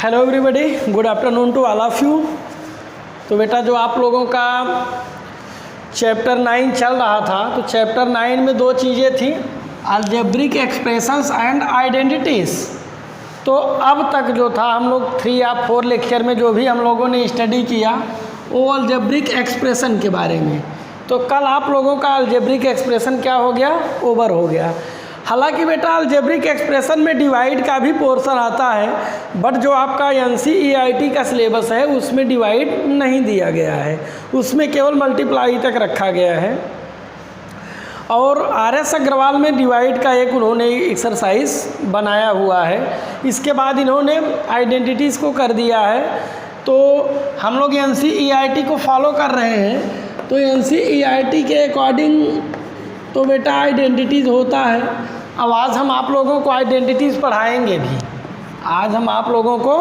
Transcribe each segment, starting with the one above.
Hello everybody, good afternoon to all of you. तो बेटा जो आप लोगों का चैप्टर 9 चल रहा था, तो चैप्टर 9 में दो चीज़ें थी, अलजेब्रिक एक्सप्रेशंस एंड आइडेंटिटीज़। तो अब तक जो था हम लोग 3 या 4 लेक्चर में जो भी हम लोगों ने स्टडी किया वो अलजेब्रिक एक्सप्रेशन के बारे में। तो कल आप लोगों का अलजेब्रिक एक्सप्रेशन क्या हो गया, ओवर हो गया। हालांकि बेटा अलजेब्रिक एक्सप्रेशन में डिवाइड का भी पोर्शन आता है, बट जो आपका NCERT का सिलेबस है उसमें डिवाइड नहीं दिया गया है, उसमें केवल मल्टीप्लाई तक रखा गया है। और RS अग्रवाल में डिवाइड का एक उन्होंने एक्सरसाइज बनाया हुआ है। इसके बाद इन्होंने आइडेंटिटीज़ को कर दिया है। तो हम लोग NCERT को फॉलो कर रहे हैं, तो NCERT के अकॉर्डिंग तो बेटा आइडेंटिटीज़ होता है। अब आज हम आप लोगों को आइडेंटिटीज़ पढ़ाएंगे भी, आज हम आप लोगों को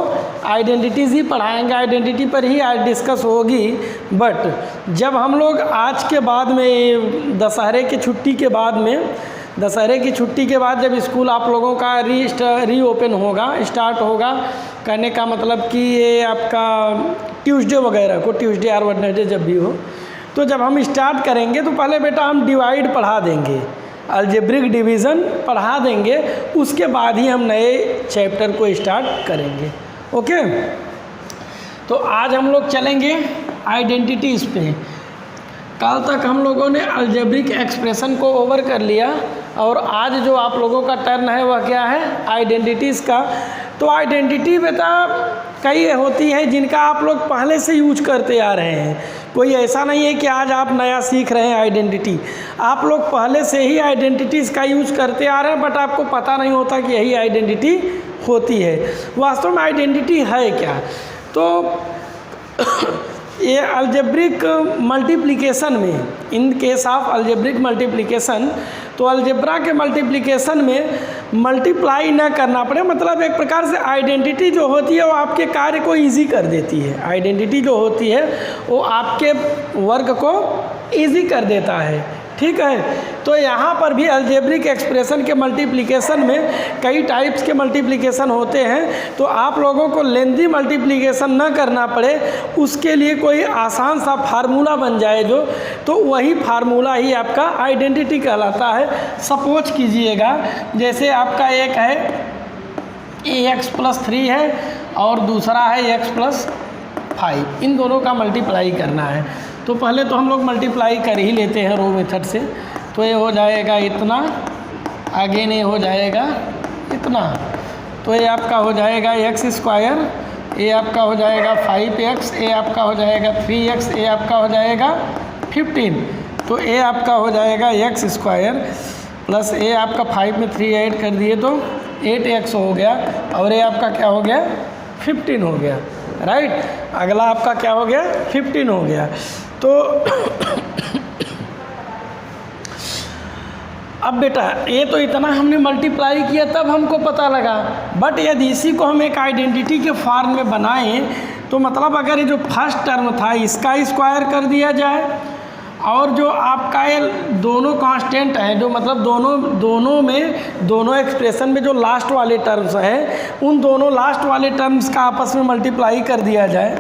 आइडेंटिटीज़ ही पढ़ाएंगे, आइडेंटिटी पर ही आज डिस्कस होगी। बट जब हम लोग आज के बाद में दशहरे की छुट्टी के बाद में, दशहरे की छुट्टी के बाद जब स्कूल आप लोगों का रीओपन होगा, स्टार्ट होगा, कहने का मतलब कि ये आपका ट्यूसडे वगैरह को, ट्यूसडे और वेडनेसडे जब भी हो, तो जब हम स्टार्ट करेंगे तो पहले बेटा हम डिवाइड पढ़ा देंगे, अलजेब्रिक डिवीज़न पढ़ा देंगे, उसके बाद ही हम नए चैप्टर को स्टार्ट करेंगे। ओके, तो आज हम लोग चलेंगे आइडेंटिटीज़ पे। कल तक हम लोगों ने अलजेब्रिक एक्सप्रेशन को ओवर कर लिया और आज जो आप लोगों का टर्न है वह क्या है, आइडेंटिटीज़ का। तो आइडेंटिटी बेटा कई होती हैं जिनका आप लोग पहले से यूज करते आ रहे हैं, कोई ऐसा नहीं है कि आज आप नया सीख रहे हैं आइडेंटिटी। आप लोग पहले से ही आइडेंटिटीज़ का यूज करते आ रहे हैं, बट आपको पता नहीं होता कि यही आइडेंटिटी होती है। वास्तव में आइडेंटिटी है क्या, तो ये अलजेब्रिक मल्टीप्लिकेशन में, in case of algebraic multiplication, तो अलजेब्रा के मल्टीप्लिकेशन में मल्टीप्लाई ना करना पड़े, मतलब एक प्रकार से आइडेंटिटी जो होती है वो आपके कार्य को इजी कर देती है। आइडेंटिटी जो होती है वो आपके वर्क को इजी कर देता है, ठीक है। तो यहाँ पर भी अलजेब्रिक एक्सप्रेशन के मल्टीप्लिकेशन में कई टाइप्स के मल्टीप्लिकेशन होते हैं, तो आप लोगों को लेंथी मल्टीप्लिकेशन ना करना पड़े उसके लिए कोई आसान सा फार्मूला बन जाए जो, तो वही फार्मूला ही आपका आइडेंटिटी कहलाता है। सपोज कीजिएगा जैसे आपका एक है AX+3 है और दूसरा है X+5, इन दोनों का मल्टीप्लाई करना है। तो पहले तो हम लोग मल्टीप्लाई कर ही लेते हैं रो मेथड से। तो ये हो जाएगा इतना, आगे नहीं हो जाएगा इतना, तो ये आपका हो जाएगा x², ये आपका हो जाएगा 5x, ये आपका हो जाएगा 3x, ये आपका हो जाएगा 15। तो ये आपका हो जाएगा x² प्लस ये आपका 5 में 3 ऐड कर दिए तो 8x हो गया, और ये आपका क्या हो गया, 15 हो गया, राइट। अगला आपका क्या हो गया, 15 हो गया। तो अब बेटा ये तो इतना हमने मल्टीप्लाई किया तब हमको पता लगा, बट यदि इसी को हम एक आइडेंटिटी के फॉर्म में बनाएं तो मतलब अगर ये जो फर्स्ट टर्म था इसका स्क्वायर कर दिया जाए, और जो आपका ये दोनों कांस्टेंट है, जो मतलब दोनों एक्सप्रेशन में जो लास्ट वाले टर्म्स हैं उन दोनों लास्ट वाले टर्म्स का आपस में मल्टीप्लाई कर दिया जाए,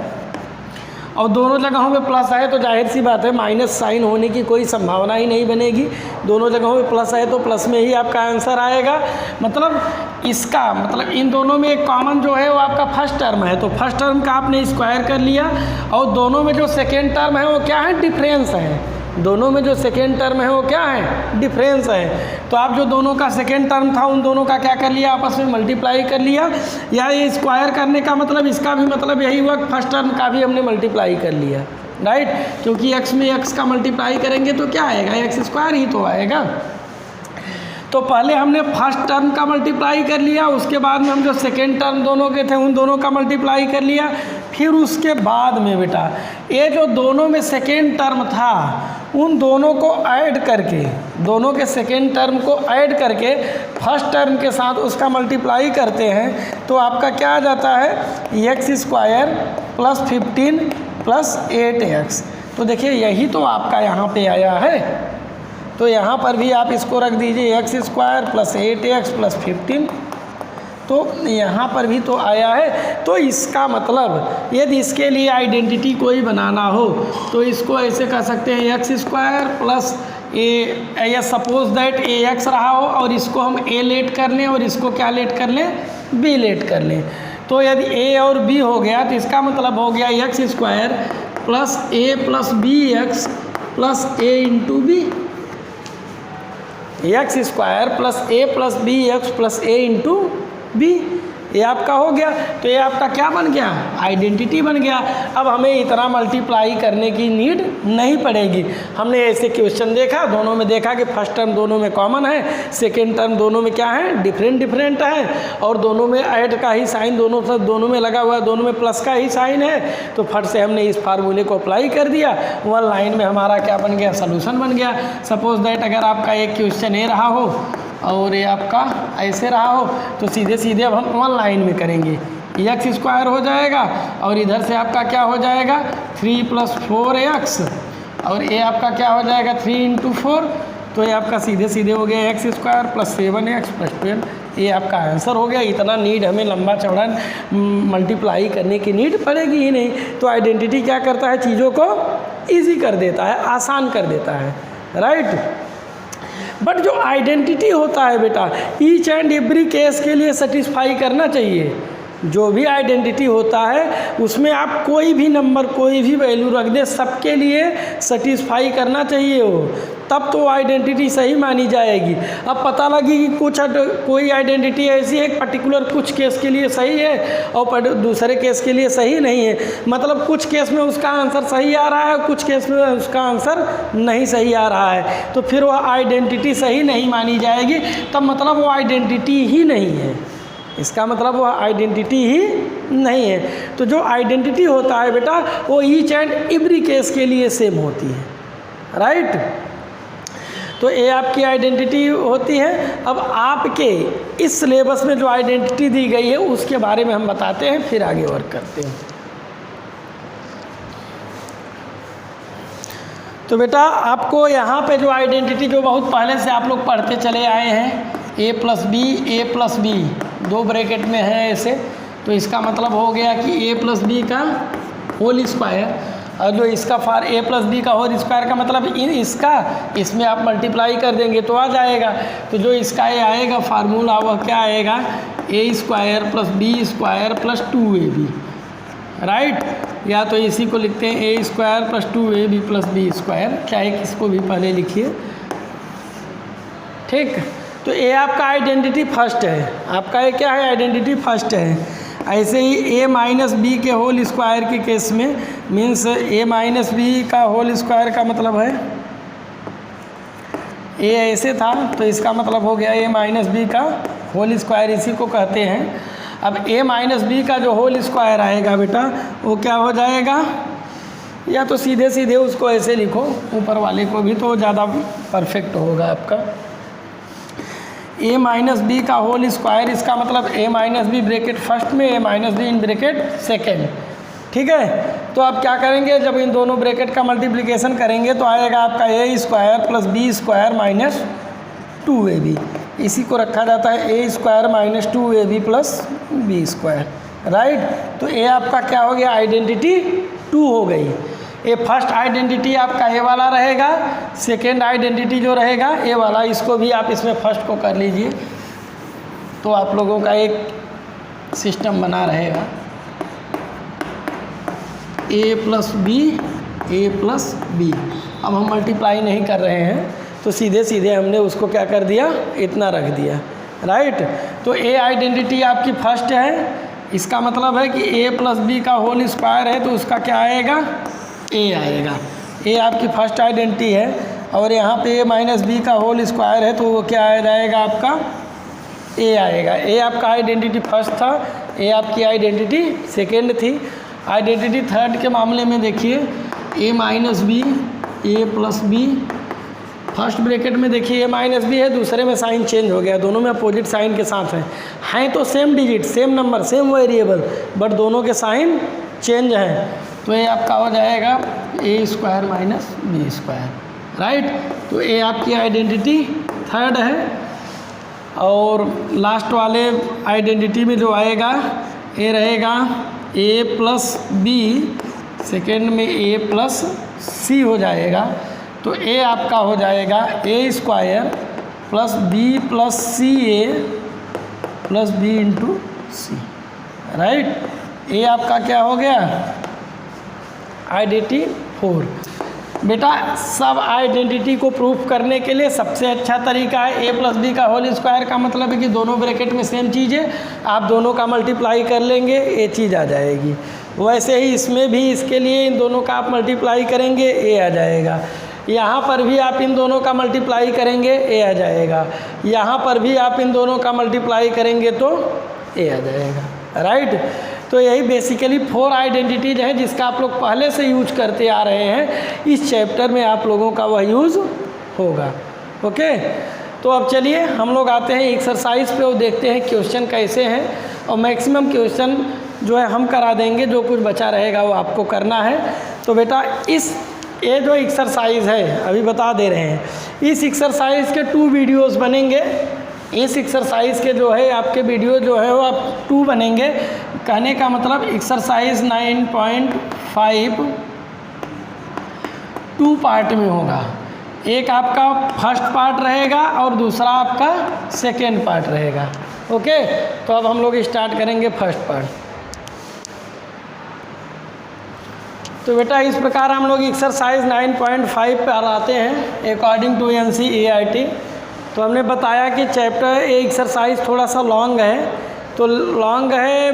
और दोनों जगहों पे प्लस आए तो जाहिर सी बात है माइनस साइन होने की कोई संभावना ही नहीं बनेगी। दोनों जगहों पे प्लस आए तो प्लस में ही आपका आंसर आएगा। मतलब इसका मतलब इन दोनों में एक कॉमन जो है वो आपका फर्स्ट टर्म है, तो फर्स्ट टर्म का आपने स्क्वायर कर लिया, और दोनों में जो सेकेंड टर्म है वो क्या है, डिफरेंस है। दोनों में जो सेकेंड टर्म है वो क्या है, डिफरेंस है। तो आप जो दोनों का सेकेंड टर्म था उन दोनों का क्या कर लिया, आपस में मल्टीप्लाई कर लिया, या ये स्क्वायर करने का मतलब इसका भी मतलब यही हुआ, फर्स्ट टर्म का भी हमने मल्टीप्लाई कर लिया, राइट। क्योंकि x में x का मल्टीप्लाई करेंगे तो क्या आएगा, x² ही तो आएगा। तो पहले हमने फर्स्ट टर्म का मल्टीप्लाई कर लिया, उसके बाद में हम जो सेकेंड टर्म दोनों के थे उन दोनों का मल्टीप्लाई कर लिया, फिर उसके बाद में बेटा ये जो दोनों में सेकेंड टर्म था उन दोनों को ऐड करके, दोनों के सेकेंड टर्म को ऐड करके फर्स्ट टर्म के साथ उसका मल्टीप्लाई करते हैं, तो आपका क्या आ जाता है, x² प्लस 15 प्लस 8x। तो देखिए यही तो आपका यहाँ पे आया है, तो यहाँ पर भी आप इसको रख दीजिए x² प्लस 8x प्लस 15। तो यहाँ पर भी तो आया है। तो इसका मतलब यदि इसके लिए आइडेंटिटी कोई बनाना हो तो इसको ऐसे कर सकते हैं एक्स स्क्वायर प्लस ए, या सपोज दैट ए एक्स रहा हो और इसको हम ए लेट कर लें और इसको क्या लेट कर लें, बी लेट कर लें। तो यदि ए और बी हो गया तो इसका मतलब हो गया x square plus A plus B x plus a into b, x square plus A plus B x plus a into b, ये आपका हो गया। तो ये आपका क्या बन गया, आइडेंटिटी बन गया। अब हमें इतना मल्टीप्लाई करने की नीड नहीं पड़ेगी। हमने ऐसे क्वेश्चन देखा, दोनों में देखा कि फर्स्ट टर्म दोनों में कॉमन है, सेकेंड टर्म दोनों में क्या है, डिफरेंट है, और दोनों में ऐड का ही साइन दोनों में लगा हुआ है, दोनों में प्लस का ही साइन है। तो फट से हमने इस फार्मूले को अप्लाई कर दिया, वन लाइन में हमारा क्या बन गया, सोल्यूशन बन गया। सपोज दैट अगर आपका एक क्वेश्चन ए रहा हो और ये आपका ऐसे रहा हो तो सीधे सीधे अब हम वन लाइन में करेंगे, एक्स स्क्वायर हो जाएगा और इधर से आपका क्या हो जाएगा 3 + 4x और ये आपका क्या हो जाएगा 3 × 4। तो ये आपका सीधे सीधे हो गया x square plus 7x plus 12। ये आपका आंसर हो गया। इतना नीड हमें लंबा चौड़ा मल्टीप्लाई करने की नीड पड़ेगी ही नहीं। तो आइडेंटिटी क्या करता है, चीज़ों को ईजी कर देता है, आसान कर देता है, राइट। बट जो आइडेंटिटी होता है बेटा, ईच एंड एवरी केस के लिए सेटिस्फाई करना चाहिए। जो भी आइडेंटिटी होता है उसमें आप कोई भी नंबर कोई भी वैल्यू रख दे, सबके लिए सेटिस्फाई करना चाहिए वो, तब तो आइडेंटिटी सही मानी जाएगी। अब पता लगी कि कोई आइडेंटिटी ऐसी है पर्टिकुलर कुछ केस के लिए सही है और दूसरे केस के लिए सही नहीं है, मतलब कुछ केस में उसका आंसर सही आ रहा है और कुछ केस में उसका आंसर नहीं सही आ रहा है, तो फिर वह आइडेंटिटी सही नहीं मानी जाएगी। तब मतलब वो आइडेंटिटी ही नहीं है, इसका मतलब वो आइडेंटिटी ही नहीं है। तो जो आइडेंटिटी होता है बेटा वो ईच एंड एवरी केस के लिए सेम होती है, राइट। तो ये आपकी आइडेंटिटी होती है। अब आपके इस सिलेबस में जो आइडेंटिटी दी गई है उसके बारे में हम बताते हैं, फिर आगे वर्क करते हैं। तो बेटा आपको यहाँ पे जो आइडेंटिटी जो बहुत पहले से आप लोग पढ़ते चले आए हैं, a + b 2 ब्रैकेट में है ऐसे, तो इसका मतलब हो गया कि a + b का होल स्क्वायर, और जो इसका a + b का होल स्क्वायर का मतलब इसमें आप मल्टीप्लाई कर देंगे तो आ जाएगा। तो जो इसका ये आएगा फार्मूला वह क्या आएगा, a² + b² + 2ab, राइट। या तो इसी को लिखते हैं a² + 2ab + b², चाहे किसको भी पहले लिखिए, ठीक। तो ये आपका आइडेंटिटी फर्स्ट है, आपका ये क्या है, आइडेंटिटी फर्स्ट है। ऐसे ही a - b के होल स्क्वायर के केस में मीन्स a - b का होल स्क्वायर का मतलब है a ऐसे था तो इसका मतलब हो गया a - b का होल स्क्वायर, इसी को कहते हैं। अब a - b का जो होल स्क्वायर आएगा बेटा वो क्या हो जाएगा, या तो सीधे सीधे उसको ऐसे लिखो ऊपर वाले को भी तो ज़्यादा परफेक्ट होगा आपका। a - b का होल स्क्वायर, इसका मतलब a - b ब्रैकेट फर्स्ट में, a - b in bracket second, ठीक है। तो आप क्या करेंगे, जब इन दोनों ब्रैकेट का मल्टीप्लिकेशन करेंगे तो आएगा आपका a² + b² - 2ab, इसी को रखा जाता है a² - 2ab + b², राइट। तो ये आपका क्या हो गया, आइडेंटिटी 2 हो गई। ये फर्स्ट आइडेंटिटी आपका ए वाला रहेगा, सेकेंड आइडेंटिटी जो रहेगा ए वाला, इसको भी आप इसमें फर्स्ट को कर लीजिए तो आप लोगों का एक सिस्टम बना रहेगा a + b। अब हम मल्टीप्लाई नहीं कर रहे हैं तो सीधे सीधे हमने उसको क्या कर दिया, इतना रख दिया, राइट। तो ए आइडेंटिटी आपकी फर्स्ट है, इसका मतलब है कि a + b का होल स्क्वायर है तो उसका क्या आएगा, ए आएगा। ए आपकी फर्स्ट आइडेंटिटी है और यहाँ पे a - b का होल स्क्वायर है तो वो क्या आ जाएगा आपका, ए आएगा। ए आपका आइडेंटिटी फर्स्ट था, ए आपकी आइडेंटिटी सेकेंड थी। आइडेंटिटी थर्ड के मामले में देखिए a - b, a + b, first bracket में देखिए a - b है, दूसरे में साइन चेंज हो गया, दोनों में अपोजिट साइन के साथ हैं तो same digit, same number, same variable, but दोनों के साइन चेंज हैं। तो ये आपका हो जाएगा a² - b², राइट। तो ये आपकी आइडेंटिटी थर्ड है। और लास्ट वाले आइडेंटिटी में जो आएगा ए रहेगा ए प्लस बी, सेकेंड में ए प्लस सी हो जाएगा। तो ए आपका हो जाएगा a square plus B plus C A plus B into C, right. ए आपका क्या हो गया, आइडेंटिटी 4। बेटा सब आइडेंटिटी को प्रूफ करने के लिए सबसे अच्छा तरीका है ए प्लस बी का होल स्क्वायर। का मतलब है कि दोनों ब्रैकेट में सेम चीज़ है, आप दोनों का मल्टीप्लाई कर लेंगे ए चीज़ आ जाएगी। वैसे ही इसमें भी इसके लिए इन दोनों का आप मल्टीप्लाई करेंगे ए आ जाएगा। यहाँ पर भी आप इन दोनों का मल्टीप्लाई करेंगे ए आ जाएगा। यहाँ पर भी आप इन दोनों का मल्टीप्लाई करेंगे तो ए आ जाएगा, राइट। तो यही बेसिकली 4 आइडेंटिटीज है जिसका आप लोग पहले से यूज करते आ रहे हैं। इस चैप्टर में आप लोगों का वह यूज़ होगा, ओके। तो अब चलिए हम लोग आते हैं एक्सरसाइज पे और देखते हैं क्वेश्चन कैसे हैं, और मैक्सिमम क्वेश्चन जो है हम करा देंगे, जो कुछ बचा रहेगा वो आपको करना है। तो बेटा ये जो एक्सरसाइज है अभी बता दे रहे हैं, इस एक्सरसाइज के 2 वीडियोज़ बनेंगे। इस एक्सरसाइज के जो है आपके वीडियो जो है वो आप 2 बनेंगे। कहने का मतलब एक्सरसाइज 9.5 2 पार्ट में होगा। एक आपका फर्स्ट पार्ट रहेगा और दूसरा आपका सेकेंड पार्ट रहेगा, ओके। तो अब हम लोग स्टार्ट करेंगे फर्स्ट पार्ट। तो बेटा इस प्रकार हम लोग एक्सरसाइज 9.5 पर आते हैं अकॉर्डिंग टू NCERT। तो हमने बताया कि चैप्टर एक्सरसाइज थोड़ा सा लॉन्ग है, तो लॉन्ग है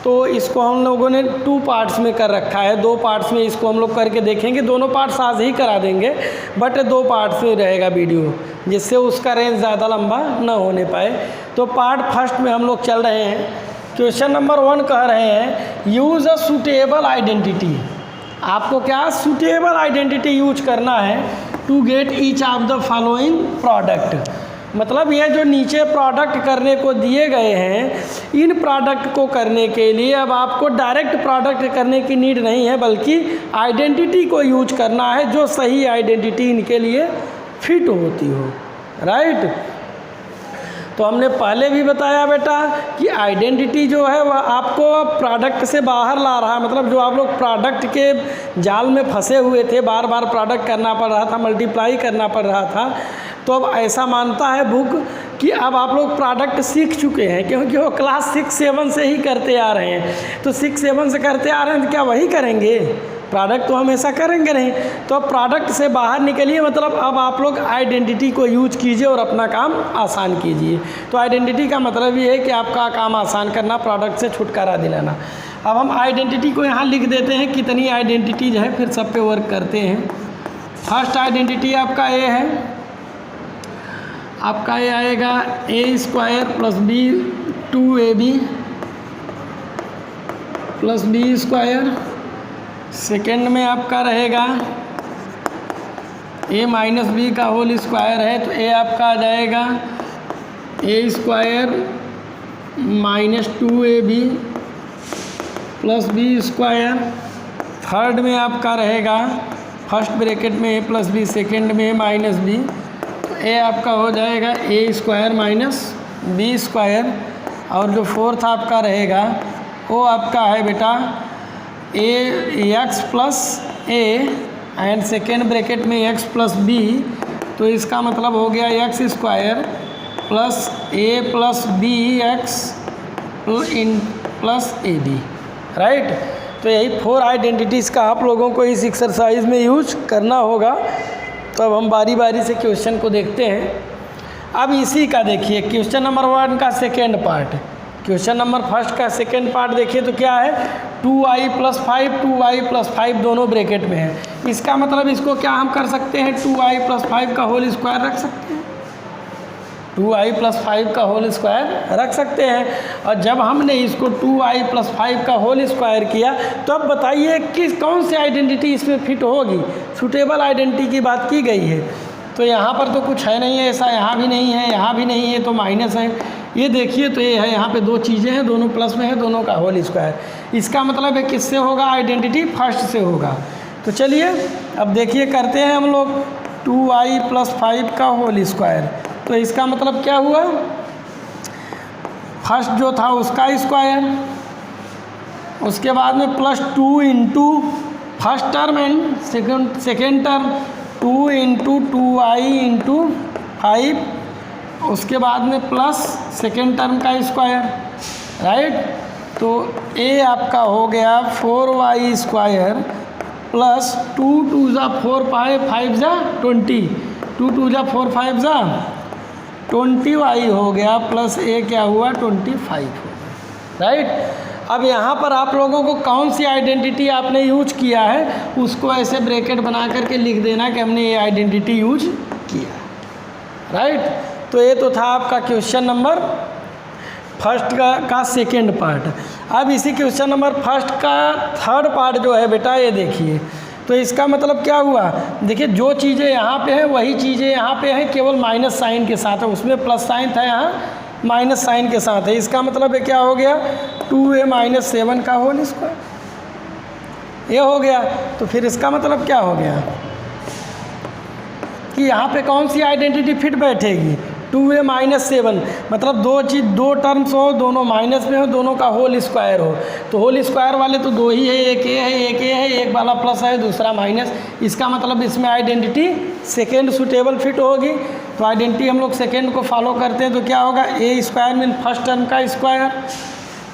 तो इसको हम लोगों ने 2 पार्ट्स में कर रखा है। 2 पार्ट्स में इसको हम लोग करके देखेंगे। दोनों पार्ट्स आज ही करा देंगे, बट 2 पार्ट्स में रहेगा वीडियो, जिससे उसका रेंज ज़्यादा लंबा न होने पाए। तो पार्ट फर्स्ट में हम लोग चल रहे हैं। क्वेश्चन नंबर 1 कह रहे हैं यूज़ अ सूटेबल आइडेंटिटी। आपको क्या सूटेबल आइडेंटिटी यूज करना है to get each of the following product. मतलब ये जो नीचे प्रोडक्ट करने को दिए गए हैं, इन प्रोडक्ट को करने के लिए अब आपको डायरेक्ट प्रोडक्ट करने की नीड नहीं है, बल्कि आइडेंटिटी को यूज करना है जो सही आइडेंटिटी इनके लिए फिट होती हो, राइट। तो हमने पहले भी बताया बेटा कि आइडेंटिटी जो है वह आपको प्रोडक्ट से बाहर ला रहा है। मतलब जो आप लोग प्रोडक्ट के जाल में फंसे हुए थे, बार बार प्रोडक्ट करना पड़ रहा था, मल्टीप्लाई करना पड़ रहा था, तो अब ऐसा मानता है बुक कि अब आप लोग प्रोडक्ट सीख चुके हैं, क्योंकि वो क्लास 6-7 से ही करते आ रहे हैं। तो 6-7 से करते आ रहे हैं तो क्या वही करेंगे? प्रोडक्ट तो हमेशा करेंगे नहीं। तो अब प्रोडक्ट से बाहर निकलिए, मतलब अब आप लोग आइडेंटिटी को यूज कीजिए और अपना काम आसान कीजिए। तो आइडेंटिटी का मतलब ये है कि आपका काम आसान करना, प्रोडक्ट से छुटकारा दिलाना। अब हम आइडेंटिटी को यहाँ लिख देते हैं, कितनी आइडेंटिटीज है, फिर सब पे वर्क करते हैं। फर्स्ट आइडेंटिटी आपका ए है, आपका ये आएगा a square plus b 2ab plus B square. Second में आपका रहेगा ए माइनस बी का होल स्क्वायर है, तो ए आपका आ जाएगा a square minus 2ab plus B square. Third में आपका रहेगा फर्स्ट ब्रैकेट में ए प्लस बी, सेकेंड में माइनस बी, तो ए आपका हो जाएगा a square minus b square. और जो फोर्थ आपका रहेगा वो आपका है बेटा a x plus A and second bracket में एक्स प्लस बी, तो इसका मतलब हो गया x square plus A plus B X in plus A B, right. तो यही 4 आइडेंटिटीज़ का आप लोगों को इस एक्सरसाइज में यूज करना होगा। तो अब हम बारी बारी से क्वेश्चन को देखते हैं। अब इसी का देखिए क्वेश्चन नंबर 1 का second part, question number first का सेकेंड पार्ट देखिए तो क्या है 2i + 5 2i + 5 दोनों ब्रैकेट में है। इसका मतलब इसको क्या हम कर सकते हैं 2i + 5 का होल स्क्वायर रख सकते हैं, 2i + 5 का होल स्क्वायर रख सकते हैं। और जब हमने इसको 2i + 5 का होल स्क्वायर किया तो अब बताइए कि कौन सी आइडेंटिटी इसमें फिट होगी। सूटेबल आइडेंटिटी की बात की गई है, तो यहाँ पर तो कुछ है नहीं है ऐसा, यहाँ भी नहीं है, यहाँ भी नहीं है, तो माइनस है। ये देखिए तो ये है, यहाँ पे 2 चीज़ें हैं, दोनों प्लस में है, दोनों का होल स्क्वायर। इसका मतलब है किससे होगा, आइडेंटिटी फर्स्ट से होगा। तो चलिए अब देखिए करते हैं हम लोग 2i + 5 का होल स्क्वायर। तो इसका मतलब क्या हुआ फर्स्ट जो था उसका स्क्वायर, उसके बाद में plus 2 into first term and second term 2 into 2i into 5, उसके बाद में प्लस सेकेंड टर्म का स्क्वायर, राइट। तो ए आपका हो गया 4y स्क्वायर प्लस 2 2 ज़ा 4 5 ज़ा 20, 2 2 ज़ा 4 5 ज़ा 20y हो गया प्लस ए क्या हुआ 25 हो, राइट। अब यहाँ पर आप लोगों को कौन सी आइडेंटिटी आपने यूज किया है उसको ऐसे ब्रैकेट बना करके लिख देना कि हमने ये आइडेंटिटी यूज किया, राइट। तो ये तो था आपका क्वेश्चन नंबर फर्स्ट का सेकेंड पार्ट। अब इसी क्वेश्चन नंबर फर्स्ट का थर्ड पार्ट जो है बेटा ये देखिए, तो इसका मतलब क्या हुआ, देखिए जो चीज़ें यहाँ पे हैं वही चीज़ें यहाँ पे हैं, केवल माइनस साइन के साथ है, उसमें प्लस साइन था, यहाँ माइनस साइन के साथ है। इसका मतलब है क्या हो गया 2a माइनस 7 का होल स्क्वायर, ये हो गया। तो फिर इसका मतलब क्या हो गया कि यहाँ पे कौन सी आइडेंटिटी फिट बैठेगी 2a माइनस 7, मतलब दो टर्म्स हो, दोनों माइनस में हो, दोनों का होल स्क्वायर हो। तो होल स्क्वायर वाले तो दो ही है, एक ए है एक ए है, एक वाला प्लस है दूसरा माइनस। इसका मतलब इसमें आइडेंटिटी सेकेंड सूटेबल फिट होगी। तो आइडेंटिटी हम लोग सेकेंड को फॉलो करते हैं, तो क्या होगा A square mean first term का square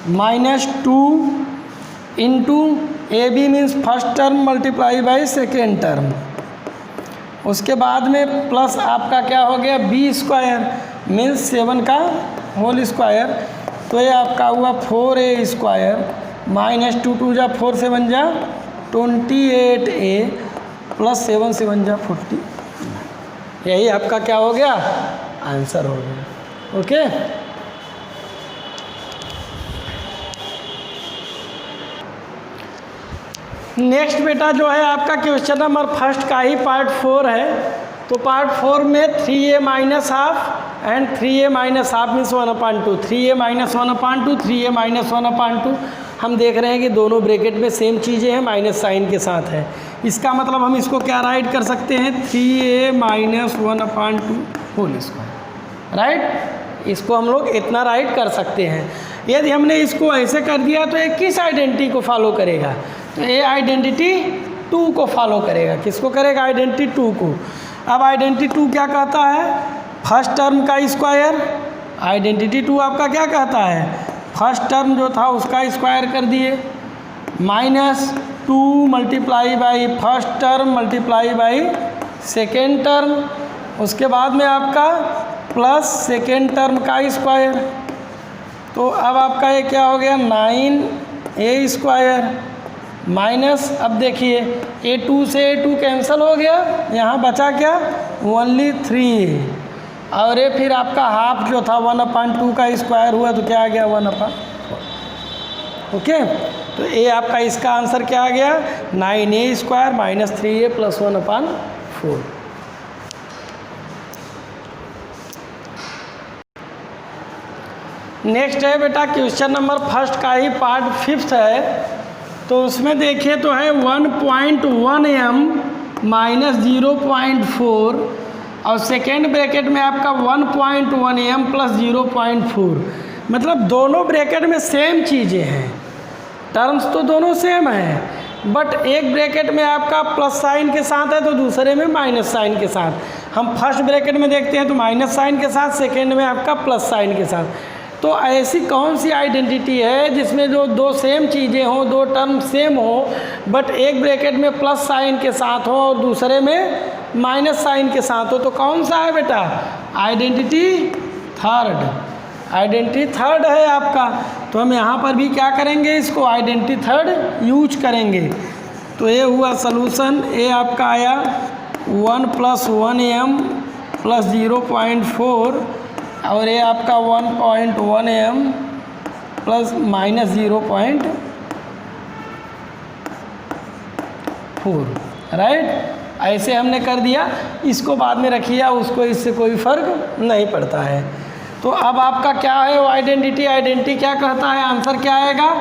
minus 2 into A B means first term multiply by second term, उसके बाद में प्लस आपका क्या हो गया बी स्क्वायर मीन्स 7 का होल स्क्वायर। तो ये आपका हुआ 4a स्क्वायर माइनस 2 2 जा 4 7 जा 28a प्लस 7 7 जा 40, यही आपका क्या हो गया आंसर हो गया। ओके, नेक्स्ट बेटा जो है आपका क्वेश्चन नंबर फर्स्ट का ही पार्ट 4 है। तो पार्ट 4 में 3a minus half and 3a minus half means 1/2, 3a minus 1/2, 3a minus 1/2। हम देख रहे हैं कि दोनों ब्रैकेट में सेम चीज़ें हैं, माइनस साइन के साथ है। इसका मतलब हम इसको क्या राइट कर सकते हैं 3a minus 1/2 whole square, right. इसको हम लोग इतना राइट कर सकते हैं। यदि हमने इसको ऐसे कर दिया तो ये किस आइडेंटिटी को फॉलो करेगा, तो ये आइडेंटिटी 2 को फॉलो करेगा। किसको करेगा आइडेंटिटी 2 को। अब आइडेंटिटी 2 क्या कहता है फर्स्ट टर्म का स्क्वायर, आइडेंटिटी 2 आपका क्या कहता है फर्स्ट टर्म जो था उसका स्क्वायर कर दिए minus 2 multiply by first term multiply by second term, उसके बाद में आपका प्लस सेकेंड टर्म का स्क्वायर। तो अब आपका ये क्या हो गया 9a स्क्वायर माइनस, अब देखिए a2 से a2 कैंसिल हो गया, यहाँ बचा क्या ओनली 3a और ये फिर आपका हाफ जो था 1/2 का स्क्वायर हुआ तो क्या आ गया 1/4। ओके, तो ये आपका इसका आंसर क्या आ गया 9a square minus 3a plus 1/4। Next है बेटा क्वेश्चन नंबर फर्स्ट का ही पार्ट 5 है। तो उसमें देखिए तो है 1.1m माइनस 0.4 और सेकेंड ब्रैकेट में आपका 1.1m प्लस 0.4, मतलब दोनों ब्रैकेट में सेम चीज़ें हैं, टर्म्स तो दोनों सेम हैं, बट एक ब्रैकेट में आपका प्लस साइन के साथ है तो दूसरे में माइनस साइन के साथ। हम फर्स्ट ब्रैकेट में देखते हैं तो माइनस साइन के साथ, सेकेंड में आपका प्लस साइन के साथ। तो ऐसी कौन सी आइडेंटिटी है जिसमें जो दो सेम चीज़ें हों, दो टर्म सेम हो, बट एक ब्रैकेट में प्लस साइन के साथ हो और दूसरे में माइनस साइन के साथ हो, तो कौन सा है बेटा आइडेंटिटी थर्ड, आइडेंटिटी थर्ड है आपका। तो हम यहाँ पर भी क्या करेंगे इसको आइडेंटिटी थर्ड यूज करेंगे। तो ये हुआ सलूशन, ये आपका आया 1 + 1m प्लस 0.4 और ये आपका 1.1m प्लस माइनस 0.4, राइट। ऐसे हमने कर दिया, इसको बाद में रखिए, उसको इससे कोई फ़र्क नहीं पड़ता है। तो अब आपका क्या है वो आइडेंटिटी क्या कहता है, आंसर क्या आएगा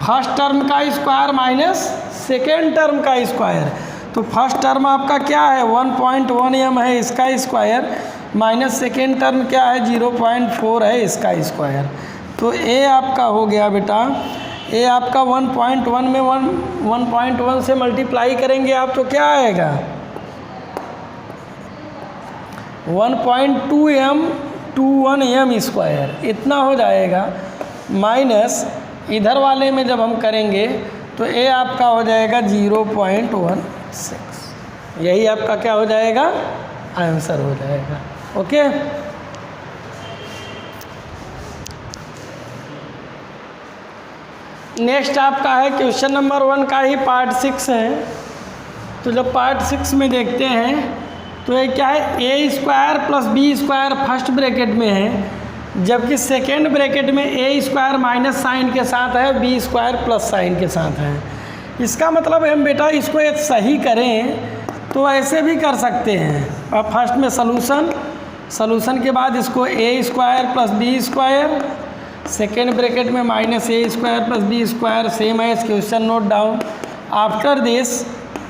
फर्स्ट टर्म का स्क्वायर माइनस सेकेंड टर्म का स्क्वायर। तो फर्स्ट टर्म आपका क्या है 1.1m है इसका स्क्वायर, माइनस सेकेंड टर्म क्या है 0.4 है इसका स्क्वायर। तो ए आपका हो गया बेटा, ए आपका 1.1 में 1.1 से मल्टीप्लाई करेंगे आप तो क्या आएगा 1.2m स्क्वायर इतना हो जाएगा, माइनस इधर वाले में जब हम करेंगे तो ए आपका हो जाएगा 0.16। यही आपका क्या हो जाएगा आंसर हो जाएगा। ओके, नेक्स्ट आपका है क्वेश्चन नंबर 1 का ही पार्ट 6 है। तो जब पार्ट 6 में देखते हैं तो ये क्या है, a square plus B square first bracket में है, जबकि सेकेंड ब्रैकेट में ए स्क्वायर माइनस साइन के साथ है, बी स्क्वायर प्लस साइन के साथ है। इसका मतलब हम बेटा इसको एक सही करें तो ऐसे भी कर सकते हैं। अब फर्स्ट में सलूशन के बाद इसको a square plus B square, second bracket में minus a square plus B square, same as question note down. After this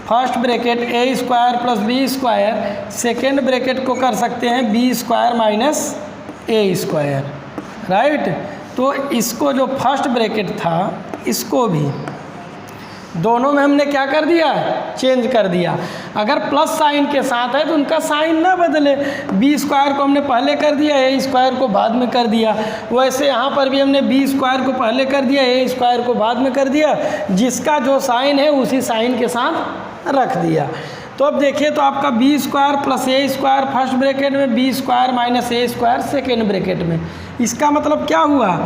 first bracket a square plus B square, second bracket को कर सकते हैं b square minus a square, right. तो इसको जो first bracket था इसको भी दोनों में हमने क्या कर दिया, चेंज कर दिया। अगर प्लस साइन के साथ है तो उनका साइन ना बदले, बी स्क्वायर को हमने पहले कर दिया, ए स्क्वायर को बाद में कर दिया। वैसे यहाँ पर भी हमने बी स्क्वायर को पहले कर दिया, ए स्क्वायर को बाद में कर दिया, जिसका जो साइन है उसी साइन के साथ रख दिया। तो अब देखिए तो आपका बी स्क्वायर प्लस ए स्क्वायर फर्स्ट ब्रैकेट में, B square minus a square second bracket में। इसका मतलब क्या हुआ,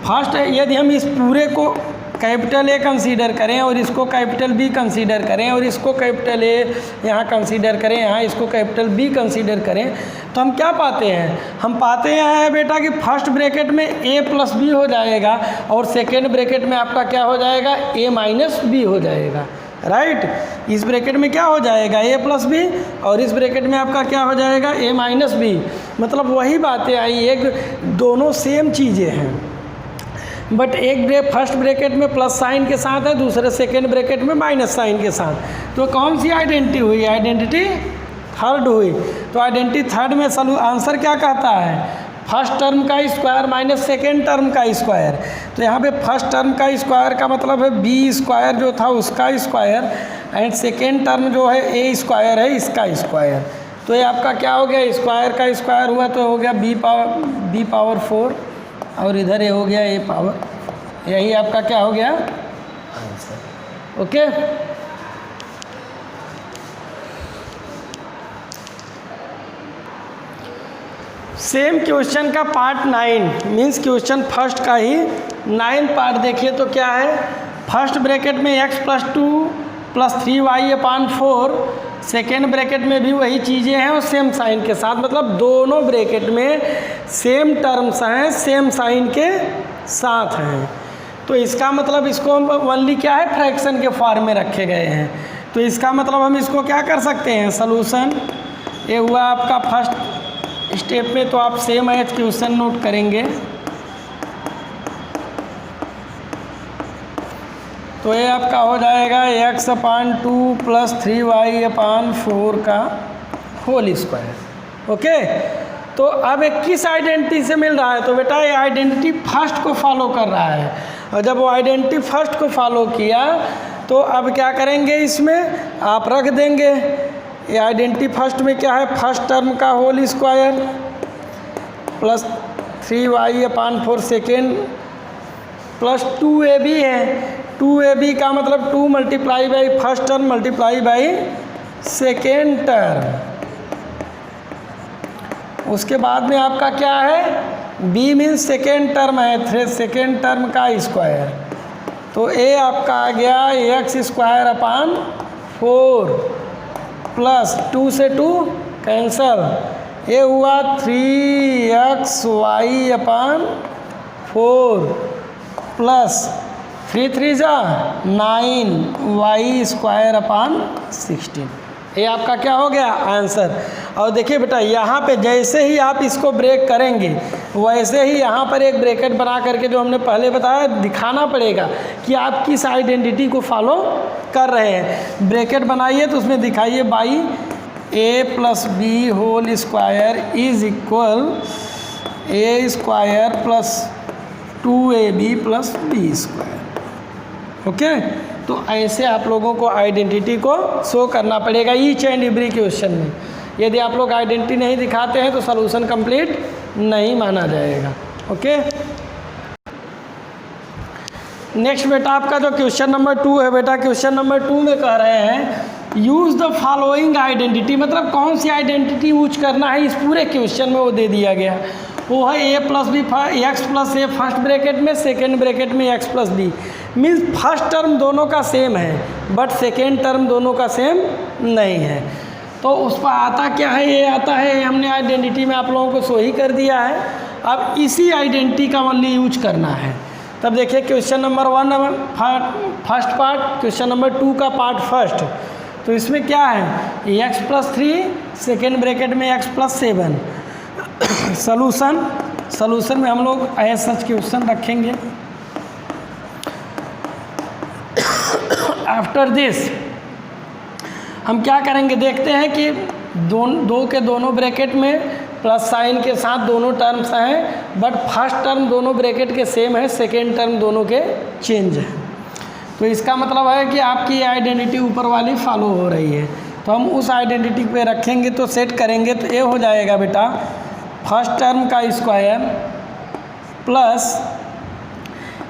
फर्स्ट यदि हम इस पूरे को कैपिटल ए कंसीडर करें और इसको कैपिटल बी कंसीडर करें और इसको कैपिटल ए यहाँ कंसीडर करें, यहाँ इसको कैपिटल बी कंसीडर करें, तो हम क्या पाते हैं, हम पाते हैं बेटा कि फर्स्ट ब्रैकेट में ए प्लस बी हो जाएगा और सेकेंड ब्रैकेट में आपका क्या हो जाएगा, ए माइनस बी हो जाएगा, राइट। इस ब्रैकेट में क्या हो जाएगा, ए प्लस बी, और इस ब्रैकेट में आपका क्या हो जाएगा, ए माइनस बी। मतलब वही बातें आई, एक दोनों सेम चीज़ें हैं, बट एक फर्स्ट ब्रैकेट में प्लस साइन के साथ है, दूसरे सेकेंड ब्रैकेट में माइनस साइन के साथ। तो कौन सी आइडेंटिटी हुई, आइडेंटिटी थर्ड हुई। तो आइडेंटिटी थर्ड में आंसर क्या कहता है, फर्स्ट टर्म का स्क्वायर माइनस सेकेंड टर्म का स्क्वायर। तो यहाँ पे फर्स्ट टर्म का स्क्वायर का मतलब है बी स्क्वायर जो था उसका स्क्वायर, एंड सेकेंड टर्म जो है ए स्क्वायर है इसका स्क्वायर। तो ये आपका क्या हो गया, स्क्वायर का स्क्वायर हुआ तो हो गया बी पावर 4, और इधर ये हो गया ए पावर, यही आपका क्या हो गया आंसर। ओके, सेम क्वेश्चन का पार्ट 9 मीन्स क्वेश्चन फर्स्ट का ही 9 पार्ट देखिए तो क्या है, फर्स्ट ब्रैकेट में x plus 2 plus 3y/4, second bracket में भी वही चीज़ें हैं और सेम साइन के साथ, मतलब दोनों ब्रैकेट में सेम टर्म्स हैं, सेम साइन के साथ हैं। तो इसका मतलब इसको हम ओनली क्या है, फ्रैक्शन के फॉर्म में रखे गए हैं। तो इसका मतलब हम इसको क्या कर सकते हैं, सॉल्यूशन। ये हुआ आपका फर्स्ट स्टेप में, तो आप सेम एज क्वेश्चन नोट करेंगे। तो ये आपका हो जाएगा x/2 प्लस 3y/4 का होल स्क्वायर। ओके, तो अब एक किस आइडेंटिटी से मिल रहा है, तो बेटा ये आइडेंटिटी फर्स्ट को फॉलो कर रहा है, और जब वो आइडेंटिटी फर्स्ट को फॉलो किया तो अब क्या करेंगे, इसमें आप रख देंगे। ये आइडेंटिटी फर्स्ट में क्या है, फर्स्ट टर्म का whole square plus 3y/4 second plus 2ab है। 2ab का मतलब 2 multiply by first term multiply by second term. उसके बाद में आपका क्या है, b मीन्स सेकेंड टर्म है, सेकेंड टर्म का स्क्वायर। तो a आपका आ गया x² प्लस 2 से 2 कैंसल, ये हुआ 3xy/4 प्लस 3 3 जा 9y²/16। ये आपका क्या हो गया आंसर। और देखिए बेटा यहाँ पे जैसे ही आप इसको ब्रेक करेंगे वैसे ही यहाँ पर एक ब्रैकेट बना करके जो हमने पहले बताया दिखाना पड़ेगा कि आप किस आइडेंटिटी को फॉलो कर रहे हैं। ब्रैकेट बनाइए तो उसमें दिखाइए by a plus B whole square is equal a² plus 2ab plus B square. Okay, तो ऐसे आप लोगों को आइडेंटिटी को शो करना पड़ेगा ईच एंड एवरी क्वेश्चन में। यदि आप लोग आइडेंटिटी नहीं दिखाते हैं तो सॉल्यूशन कंप्लीट नहीं माना जाएगा। ओके, नेक्स्ट बेटा आपका जो क्वेश्चन नंबर 2 है बेटा, क्वेश्चन नंबर 2 में कह रहे हैं यूज़ द फॉलोइंग आइडेंटिटी, मतलब कौन सी आइडेंटिटी यूज करना है इस पूरे क्वेश्चन में वो दे दिया गया। वो है A plus B x plus A first bracket में, सेकेंड ब्रैकेट में X plus B. Means first term दोनों का सेम है बट सेकेंड टर्म दोनों का सेम नहीं है। तो उस पर आता क्या है, ये आता है, हमने आइडेंटिटी में आप लोगों को शो ही कर दिया है। अब इसी आइडेंटिटी का ओनली यूज करना है। तब देखिए question number 1 first part, question number 2 का पार्ट फर्स्ट। तो इसमें क्या है, एक्स प्लस 3 सेकेंड ब्रैकेट में एक्स प्लस 7। सॉल्यूशन में हम लोग एज सच क्वेश्चन रखेंगे। आफ्टर दिस हम क्या करेंगे, देखते हैं कि दो के दोनों ब्रैकेट में प्लस साइन के साथ दोनों टर्म्स हैं बट फर्स्ट टर्म दोनों ब्रैकेट के सेम है, सेकेंड टर्म दोनों के चेंज है। तो इसका मतलब है कि आपकी आइडेंटिटी ऊपर वाली फॉलो हो रही है। तो हम उस आइडेंटिटी पे रखेंगे तो सेट करेंगे तो ये हो जाएगा बेटा फर्स्ट टर्म का स्क्वायर प्लस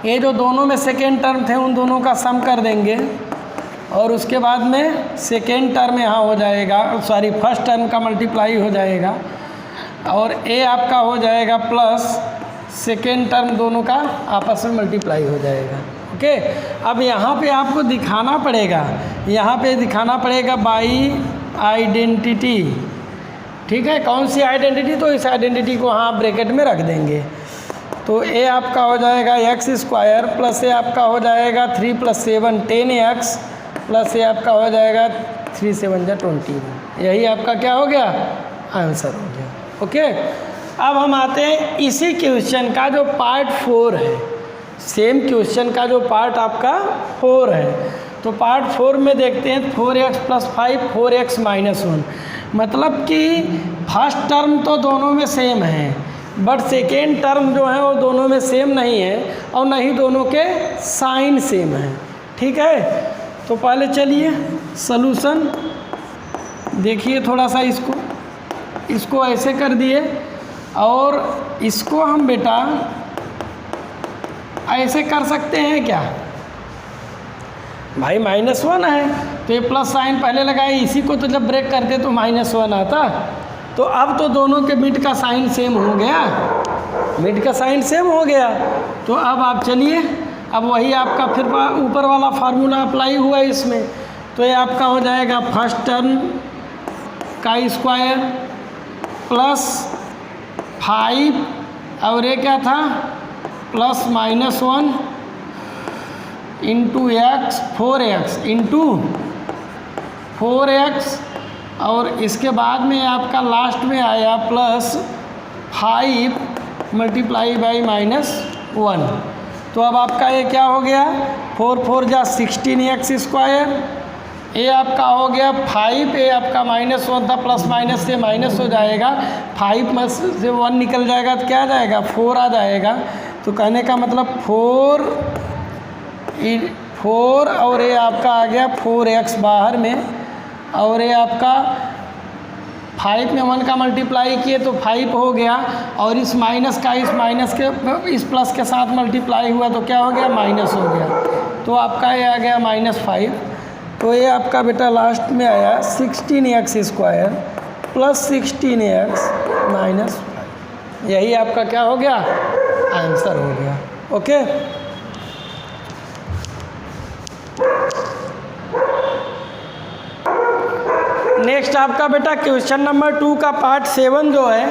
ये जो दोनों में सेकेंड टर्म थे उन दोनों का सम कर देंगे और उसके बाद में सेकेंड टर्म यहाँ हो जाएगा, सॉरी फर्स्ट टर्म का मल्टीप्लाई हो जाएगा और ए आपका हो जाएगा प्लस सेकेंड टर्म दोनों का आपस में मल्टीप्लाई हो जाएगा। ओके, अब यहाँ पे आपको दिखाना पड़ेगा, यहाँ पे दिखाना पड़ेगा बाई आइडेंटिटी। ठीक है, कौन सी आइडेंटिटी, तो इस आइडेंटिटी को हाँ ब्रैकेट में रख देंगे। तो ए आपका हो जाएगा एक्स स्क्वायर प्लस ए आपका हो जाएगा 3 + 7 10x प्लस ए आपका हो जाएगा 3 × 7 = 21। यही आपका क्या हो गया, आंसर हो गया। ओके, अब हम आते हैं इसी क्वेश्चन का जो पार्ट 4 है, सेम क्वेश्चन का जो पार्ट आपका 4 है। तो पार्ट 4 में देखते हैं 4x + 5 4x - 1, मतलब कि फर्स्ट टर्म तो दोनों में सेम है बट सेकेंड टर्म जो है वो दोनों में सेम नहीं है और न ही दोनों के साइन सेम है। ठीक है, तो पहले चलिए सॉल्यूशन देखिए, थोड़ा सा इसको ऐसे कर दिए और इसको हम बेटा ऐसे कर सकते हैं क्या भाई, -1 है तो ये प्लस साइन पहले लगाए, इसी को तो जब ब्रेक करते तो -1 आता। तो अब तो दोनों के मिड का साइन सेम हो गया, मिड का साइन सेम हो गया। तो अब आप चलिए, अब वही आपका फिर ऊपर वाला फार्मूला अप्लाई हुआ इसमें। तो ये आपका हो जाएगा फर्स्ट टर्म का स्क्वायर प्लस 5 और ये क्या था plus -1 into x 4x into 4x और इसके बाद में आपका लास्ट में आया प्लस 5 × -1। तो अब आपका ये क्या हो गया 4 × 4 = 16x स्क्वायर, ये आपका हो गया 5, ये आपका -1 था प्लस माइनस से माइनस हो जाएगा, 5 में से 1 निकल जाएगा तो क्या आ जाएगा 4 आ जाएगा। तो कहने का मतलब 4 और ये आपका आ गया 4x बाहर में और ये आपका 5 में 1 का मल्टीप्लाई किए तो 5 हो गया और इस माइनस का इस प्लस के साथ मल्टीप्लाई हुआ तो क्या हो गया माइनस हो गया। तो आपका ये आ गया -5। तो ये आपका बेटा लास्ट में आया 16x स्क्वायर प्लस 16x -5। यही आपका क्या हो गया आंसर हो गया। ओके, नेक्स्ट आपका बेटा क्वेश्चन नंबर 2 का पार्ट 7 जो है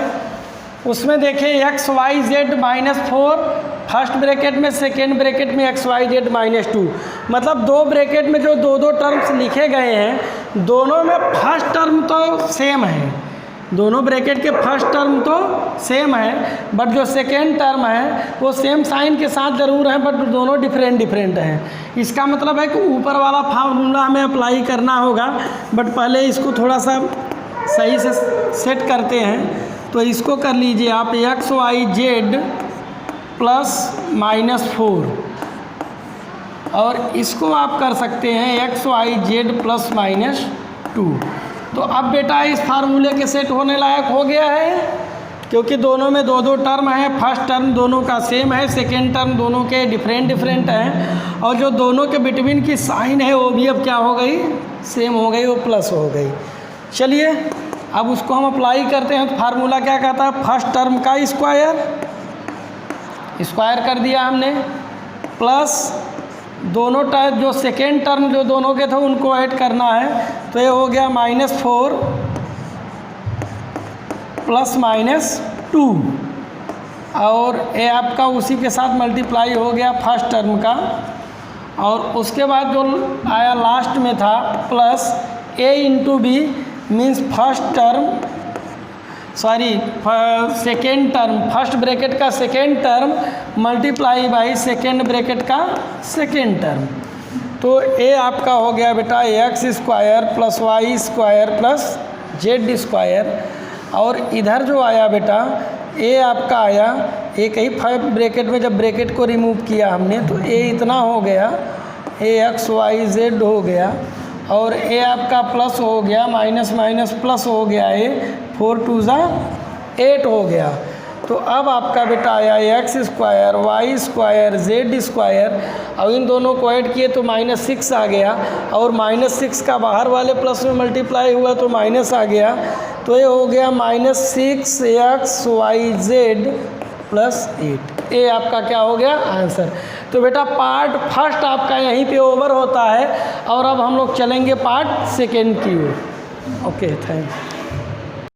उसमें देखिए x y z -4 first bracket में, सेकेंड ब्रैकेट में x y z -2, मतलब दो ब्रैकेट में जो दो टर्म्स लिखे गए हैं दोनों में फर्स्ट टर्म तो सेम है, दोनों ब्रैकेट के फर्स्ट टर्म तो सेम है बट जो सेकेंड टर्म है वो सेम साइन के साथ ज़रूर है बट दोनों डिफरेंट हैं। इसका मतलब है कि ऊपर वाला फार्मूला हमें अप्लाई करना होगा बट पहले इसको थोड़ा सा सही से सेट करते हैं। तो इसको कर लीजिए आप x y z +-4, और इसको आप कर सकते हैं XYZ +-2। तो अब बेटा इस फार्मूले के सेट होने लायक हो गया है, क्योंकि दोनों में दो दो टर्म है। फर्स्ट टर्म दोनों का सेम है, सेकेंड टर्म दोनों के डिफरेंट हैं, और जो दोनों के बिटवीन की साइन है वो भी अब क्या हो गई, सेम हो गई, वो प्लस हो गई। चलिए अब उसको हम अप्लाई करते हैं। तो फार्मूला क्या कहता है, फर्स्ट टर्म का स्क्वायर कर दिया हमने, प्लस दोनों टाइप जो सेकेंड टर्म जो दोनों के थे उनको ऐड करना है, तो ये हो गया -4 +-2, और ये आपका उसी के साथ मल्टीप्लाई हो गया फर्स्ट टर्म का, और उसके बाद जो आया लास्ट में था plus A × B means second term, first bracket का second term multiply by second bracket का सेकेंड टर्म। तो ये आपका हो गया बेटा x² + y² + z², और इधर जो आया बेटा ये आपका आया, एक ही 5 ब्रैकेट में जब ब्रैकेट को रिमूव किया हमने तो ये इतना हो गया, AXYZ हो गया, और ये आपका प्लस हो गया, माइनस माइनस प्लस हो गया, ये 4 × 2 = 8 हो गया। तो अब आपका बेटा आया x² y² z², और इन दोनों को ऐड किए तो -6 आ गया, और -6 का बाहर वाले प्लस में मल्टीप्लाई हुआ तो माइनस आ गया, तो ये हो गया -6xyz + 8। ये आपका क्या हो गया आंसर। तो बेटा पार्ट फर्स्ट आपका यहीं पे ओवर होता है, और अब हम लोग चलेंगे पार्ट सेकेंड की ओर। Okay, thank you.